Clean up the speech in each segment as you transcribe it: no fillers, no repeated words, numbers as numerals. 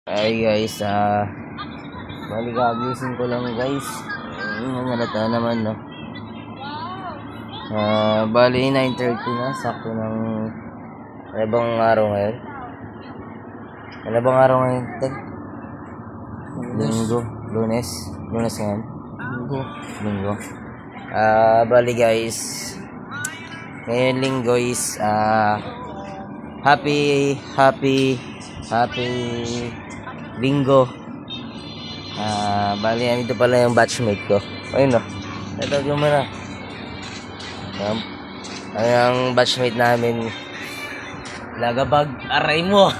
Ay guys, bali kagising ko lang guys. Nangalata naman no. Bali 9:30 na, sakto ng bang araw ngayon. Ano bang araw ngayon? Linggo, Lunes ngayon. Linggo. Bali guys, ngayon Linggo is happy Linggo. Bali ito pala yung batchmate ko. Ayun no. Ito yung mana. Ang batchmate namin. Lagabag, aray mo.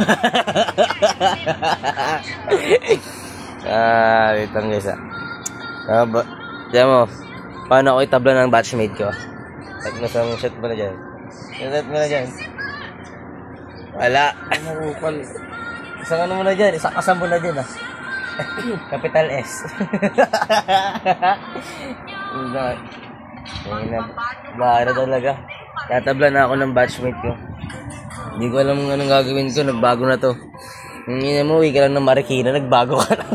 Wait lang guys diyan mo, paano ako itabla ng batchmate ko? At masang shot mo na dyan. Shot mo na dyan. Wala. Isang ano mo na dyan, isang kasam mo na dyan Capital S. Baara talaga. Tatabla na ako ng batchmate ko. Hindi ko alam anong gagawin ko, nagbago na to. Hindi mo, uwi ka lang ng Marikina, nagbago ka na.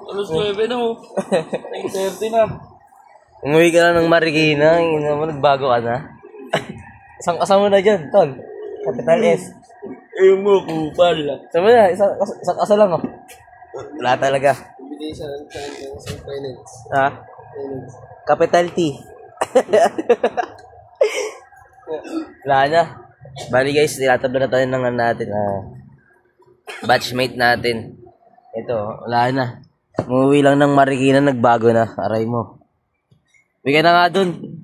Alas 9 na mo. 9:30 na. Umuwi ka lang ng Marikina, hindi mo, nagbago ka na. Isang kasama na dyan, Ton. Capital S. Mo, kupal. Sabi na, isang kasa lang Wala talaga. Bigay siya ng finance. Capital T. Wala na. Bali guys, tinatabla na tayo ng natin. Batchmate natin. Ito, wala na. Umuwi lang ng Marikina, nagbago na. Aray mo. Uwi ka na nga dun.